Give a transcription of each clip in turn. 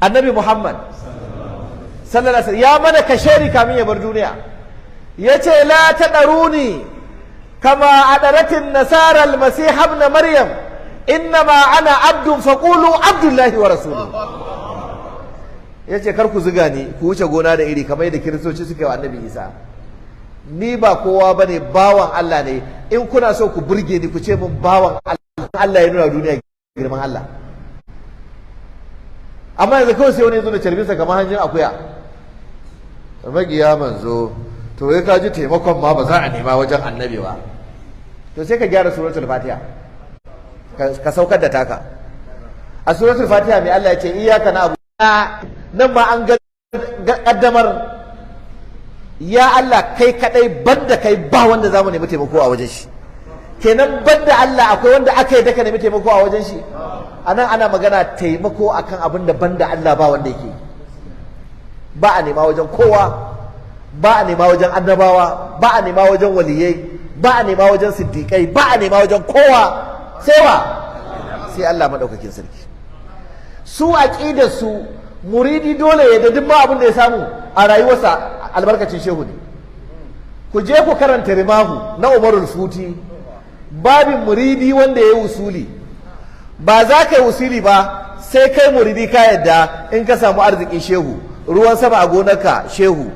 annabi Muhammad sallallahu alaihi wasallam ya mana kashari kamin ya bar duniya, yace la tadaruni kama adaratin nasara almasih ibn maryam innama ana abdun faqulu abdullahi wa rasuluhu. Yace kar ku zuga ni ku wuce gona da iri kamar yadda kiristoci suka yi wa annabi Isa. Ni ba kowa bane, bawan Allah ne. In kuna so ku burge ni ku ce min bawan Allah. Allah ya nuna duniya girman Allah. Amma yanzu kawai sai wani ya zo da carbinsa kamar hanjin akuya. Magiya manzo, to wai ka ji taimakon ma ba za a nema wajen annabi ba. To sai ka gyara suratul Fatiha. Ka saukar da taka. A suratul Fatiha mai Allah ya ce iyyaka na'budu. Nan ma an kaddamar ya Allah kai kadai, banda kai ba wanda zamu nemi taimako a wajen shi. Kenan banda Allah akwai wanda aka yi daka nemi taimako a wajen shi. Anan ana magana taimako akan abin da banda Allah ba wanda yake. Ba a nema wajen kowa, ba a nema wajen annabawa, ba a nema wajen waliyai, ba a nema wajen siddiƙai, ba a nema wajen kowa sai wa sai Allah madaukakin sarki. Su aqidar su muridi dole ya da duk ma abin da ya samu a rayuwarsa albarkacin shehu ne. Ku je ku karanta Rimahu na Umarul Futi, babin muridi wanda ya yi usuli. Ba za ka yi usuli ba sai kai muridi ka yadda in ka samu arziki shehu, ruwan sama a gonarka shehu,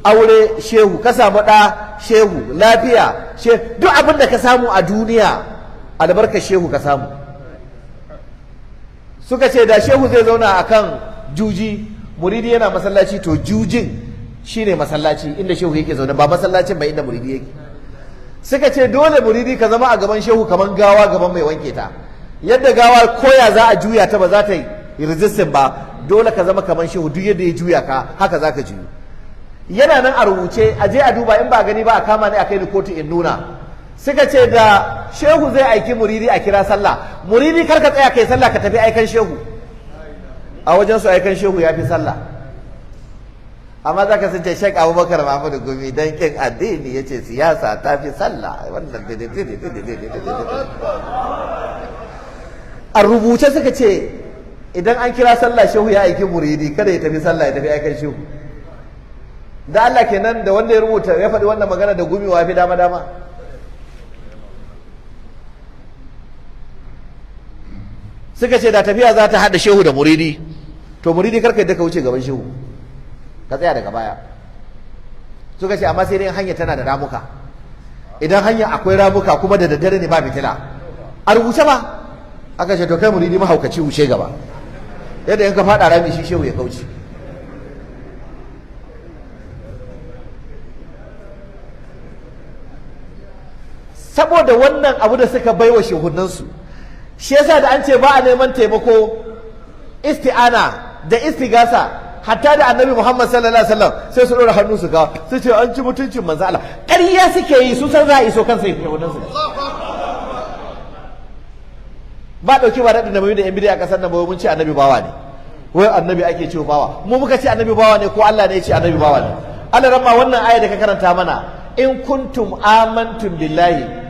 aure shehu, ka samu ɗa shehu, lafiya shehu, duk abin da ka samu a duniya albarkar shehu ka samu. Suka ce da shehu zai zauna a kan juji, muridi yana masallaci, to jujin shine masallaci inda shehu yake zaune, ba masallacin ba inda muridi yake. Suka ce dole muridi ka zama a gaban shehu kamar gawa gaban mai wanke ta. Yadda gawa koya za a juya ta ba za ta yi resisting ba, dole ka zama kamar shehu, duk yadda ya juya ka haka za ka juyu. Yana nan a rubuce, a je a duba, in ba gani ba a kama ni a kai ni kotu in nuna. Suka ce da shehu zai aiki muridi a kira sallah, muridi kar ka tsaya kai sallah ka tafi aikan shehu. A wajen su aikan shehu ya fi sallah. Amma za ka sun ce Sheikh Abubakar Mahmud Gumi dan kin addini ya ce siyasa ta fi sallah. Wannan a rubuce suka ce idan an kira sallah shehu ya aiki muridi kada ya tafi sallah ya tafi aikan shehu. Da Allah kenan da wanda ya rubuta ya faɗi wannan magana da Gumi wa fi dama dama. Suka ce da tafiya za ta haɗa shehu da muridi, to muridi karka yadda ka wuce gaban shehu, ka tsaya daga baya. Suka ce amma sai dai hanya tana da ramuka. Idan hanya akwai ramuka kuma da daddare ne ba fitila, a rubuce ba aka ce to kai muridi mahaukaci wuce gaba, yadda in ka faɗa rami shi shehu ya kauce. Saboda wannan abu da suka baiwa shehunansu, shi yasa da an ce ba a neman taimako, isti'ana da istigasa, hatta da annabi Muhammad sallallahu alaihi wasallam sai su dora hannu su ga su ce an ci mutuncin manzo Allah. Ƙarya suke yi, su san za a iso kansa ya wannan su. Ba dauki ba daɗin da mai da yan bidiya a ƙasar nan ba mun ce annabi bawa ne. Wai annabi ake cewa bawa. Mu muka ce annabi bawa ne ko Allah ne ya ce annabi bawa ne? Allah ramma wannan aya da ka karanta mana, in kuntum amantum billahi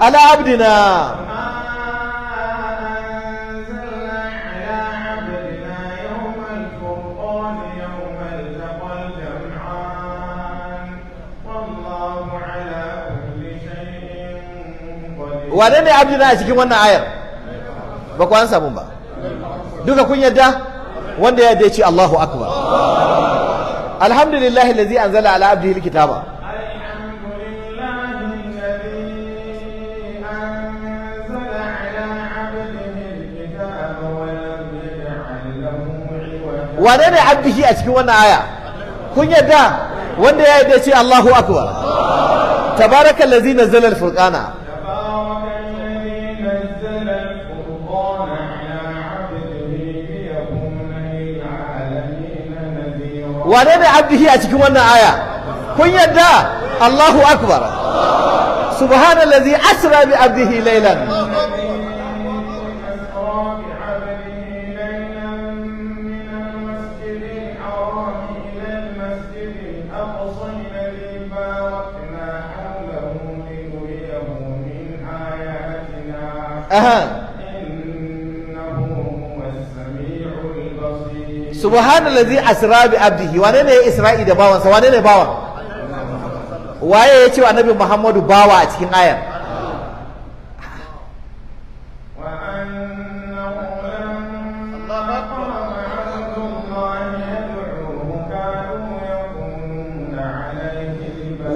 على عبدنا يوم الفرقان يوم التقى الجمعان والله على كل شيء قدير. wane ne abdina a cikin wannan ayar? Ba ku an samu ba. Duka kun yadda? Wanda ya dace Allahu akbar. Alhamdulillahi allazi anzala ala abdihi alkitaba. Wane ne abdihi a cikin wannan aya? Kun yadda? Wanda ya yadda ce Allahu akbar. Tabarakallazi nazzala al-furqana. Wane ne abdihi a cikin wannan aya? Kun yadda? Allahu akbar. Subhanallazi asra bi abdihi laylan. إنه هو السميع البصير. subhanallazi asra bi abdihi, wane ne ya isra'i da bawansa, wane ne bawan? Waye ya ce wa annabi Muhammadu bawa a cikin ayar?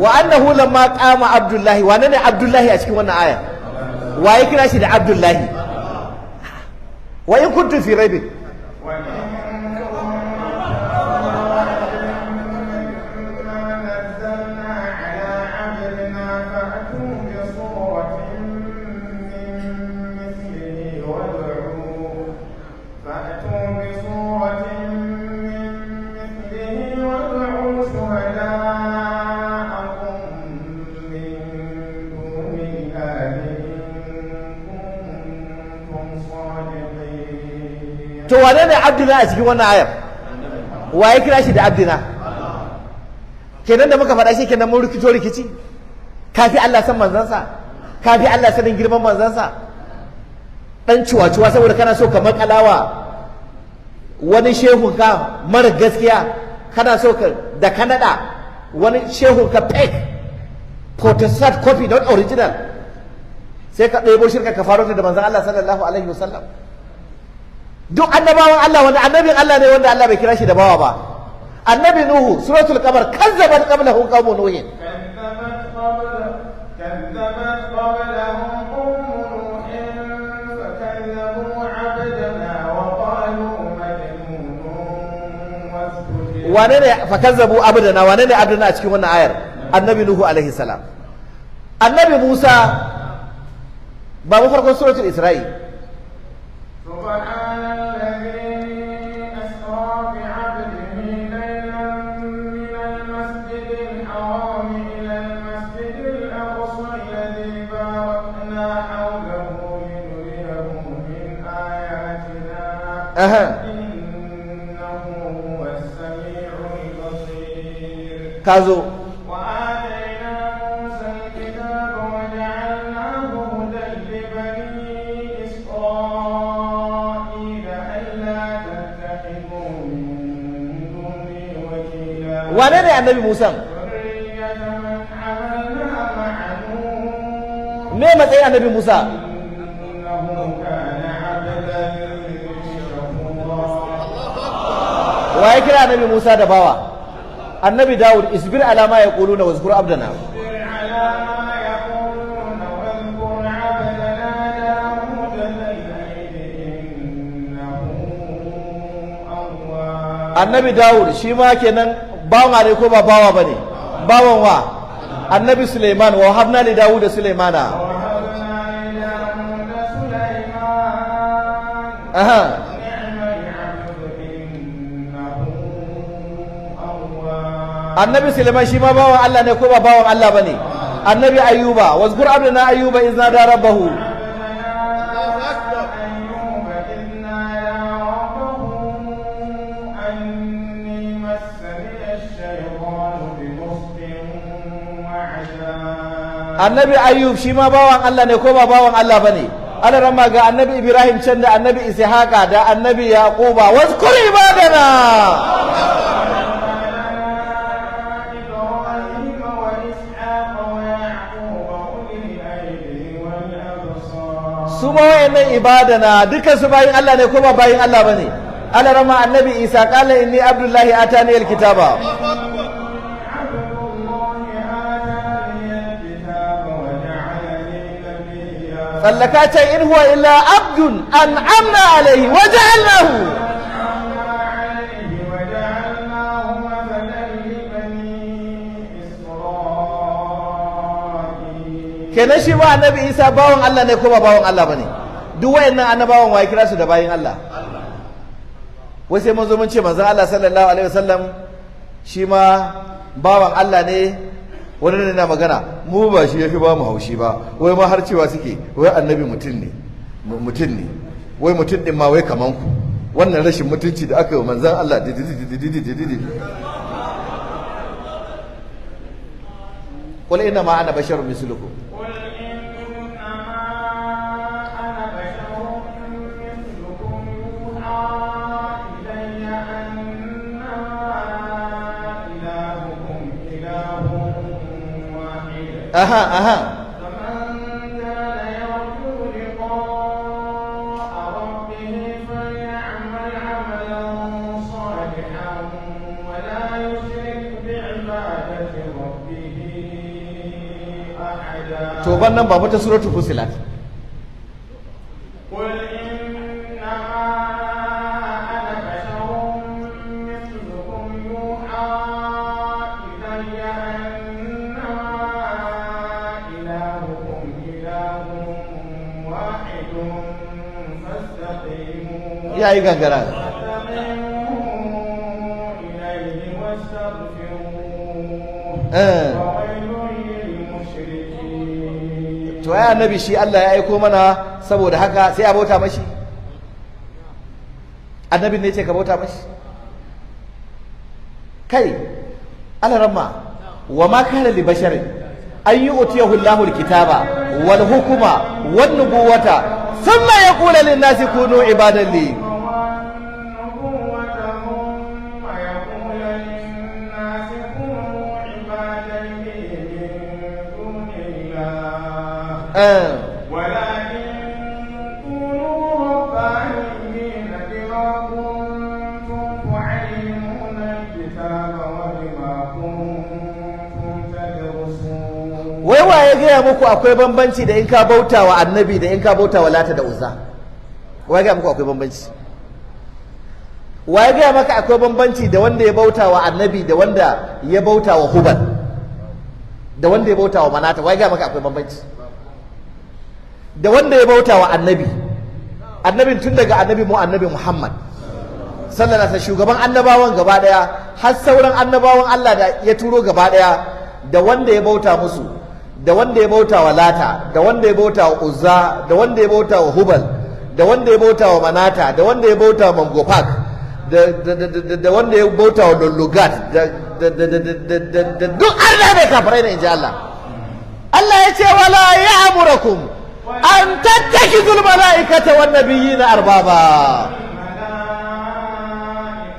wa annahu lamma qama abdullahi, wane ne abdullahi a cikin wannan aya? Waye kira shi da abdullahi? wa in kuntum fi raibin to wane ne abdina a cikin wannan ayar? Waye kira shi da abdina? Kenan da muka faɗa shi kenan mun rikito rikici? Kafi Allah san manzansa? Kafi Allah sanin girman manzansa? Dan ciwa-ciwa saboda kana so ka makalawa wani shehun ka mara gaskiya, kana so ka da kanada wani shehun ka fake protestant copy not original, sai ka ɗebo shirka ka faro da manzan Allah sallallahu alaihi wasallam. Duk annabawan Allah wanda annabin Allah ne wanda Allah bai kira shi da bawa ba. Annabi Nuhu suratul Qamar kazzabat qablahum qaumun Nuh. كذبت قبلهم قوم نوح فكذبوا عبدنا وقالوا مجنون واستجيب. wane ne fakazzabu abdana, wane ne abdana a cikin wannan ayar? Annabi Nuhu alaihi salam. Annabi Musa ba mu farkon suratul Isra'i. سبحان الذي أسرى بعبده ليلا من المسجد الحرام إلى المسجد الأقصى الذي باركنا حوله لنريه من آياتنا إنه هو السميع البصير. Kazo وآتينا موسى الكتاب وجعلناه هدى لبني إسرائيل ألا تتخذوا من دوني وكيلا wane ne annabi Musa? ذرية من حملنا مع نوح Me matsayin annabi Musa? إنه كان عبدا شكورا. Waye kira annabi Musa da bawa? Annabi Dawud isbir ala ma yaquluna wazkur abdana. اصبر على ما يقولون واذكر عبدنا داود ذا الأيد إنه أواب. Annabi Dawud shi ma kenan bawa ne ko ba bawa bane? Bawan wa? Annabi Sulaiman wa habna li Dawud Sulaimana. وهبنا لداود سليمان Aha. نعم العبد إنه أواب. Annabi Sulaiman shi ma bawan Allah ne ko ba bawan Allah bane? Annabi Ayyuba wazkur abdana Ayyuba izna da rabbahu. أيوب إذ نادى ربه أني مسني الشيطان بنصب وعذاب. Annabi Ayyub shi ma bawan Allah ne ko ba bawan Allah bane? Ana rama ga Annabi Ibrahim can da Annabi Ishaqa da Annabi Yaquba wazkur ibadana. إبراهيم وإسحاق ويعقوب أولي الأيدي والأبصار. Su ma wayannan ibadana dukkan su bayin Allah ne ko ba bayin Allah bane? Ana rama Annabi Isa qala inni abdullahi atani alkitaba. عبد الله آتاني الكتاب وجعلني نبيا. Tsallaka ce in huwa illa abdun an'amna alaihi wa ja'alnahu. أنعمنا عليه وجعلناه مثلا لبني إسرائيل. Kenan shi ma Annabi Isa bawan Allah ne ko ba bawan Allah bane? Duk wayannan annabawan waye kira su da bayin Allah? Wai sai mun zo mun ce manzon Allah sallallahu alaihi wasallam shi ma bawan Allah ne. Wani ne na magana mu ba shi yafi ba mu haushi ba, wai ma har cewa suke wai annabi mutum ne, wai mutum din ma wai kaman ku. Wannan rashin mutunci da aka yi wa manzon Allah qul inna ma ana basharun mislukum. قل إنما أنا aha aha فمن كان يرجو لقاء ربه فليعمل عملا صالحا ولا يشرك بعبادة ربه أحدا. to ban nan ba ta suratul fusilat قل إنما أنا بشر مثلكم يوحى إلي أنما إلهكم إله واحد فاستقيموا yayi gangara إليه واستغفروه eh وويل للمشركين. to ai annabi shi Allah ya aiko mana saboda haka sai a bauta mashi annabin ne ce ka bauta mashi kai alaramma wa ma kana li basharin an yu'tiyahu Allahu al-kitaba wal hukma wan nubuwata thumma yaqulu lin nasi kunu ibadan li والنبوة ثم يقول للناس كونوا عبادا لي من دون الله ولكن كونوا ربانيين بما كنتم تعلمون الكتاب وبما كنتم تدرسون. wai waye gaya muku akwai bambanci da in ka bauta wa annabi da in ka bauta wa lata da uzza waye gaya muku akwai bambanci waye gaya maka akwai bambanci da wanda ya bauta wa annabi da wanda ya bauta wa hubal da wanda ya bauta wa manata waye gaya maka akwai bambanci da wanda ya bauta wa annabi annabin tun daga annabi Muhammad sallallahu alaihi wasallam shugaban annabawan gaba daya har sauran annabawan Allah da ya turo gaba daya da wanda ya bauta musu da wanda ya bauta wa lata da wanda ya bauta wa uzza da wanda ya bauta wa hubal da wanda ya bauta wa manata da wanda ya bauta wa mangopak da wanda ya bauta wa lullugat da duk Allah ne kafirai ne inji Allah Allah ya ce wala ya'murakum an tattakizul mala'ikata wan nabiyina arbaba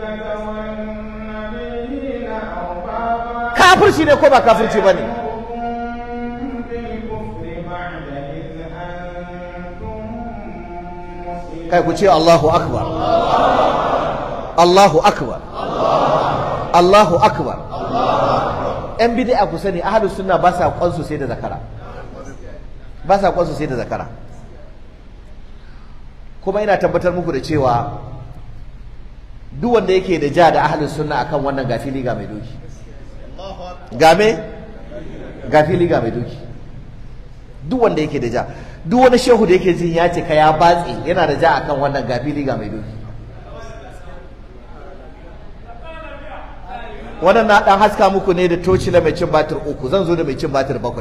الملائكة والنبيين أربابا kafirci ne ko ba kafirci bane بالكفر بعد إذ أنتم مسلمون. kai ku ce Allahu akbar Allahu akbar Allahu akbar yan bid'a ku sani ahlus sunna ba sa kwansu sai da zakara ba sa kwansu sai da zakara kuma ina tabbatar muku da cewa duk wanda yake da ja da ahlus sunna akan wannan gafili ga mai doki game gafili ga mai doki duk wanda yake da ja duk wani shehu da yake jin ya ce ka ya batse yana da ja akan wannan gafili ga mai doki wannan na dan haska muku ne da tocila mai cin batir 3 zan zo da mai cin batir 7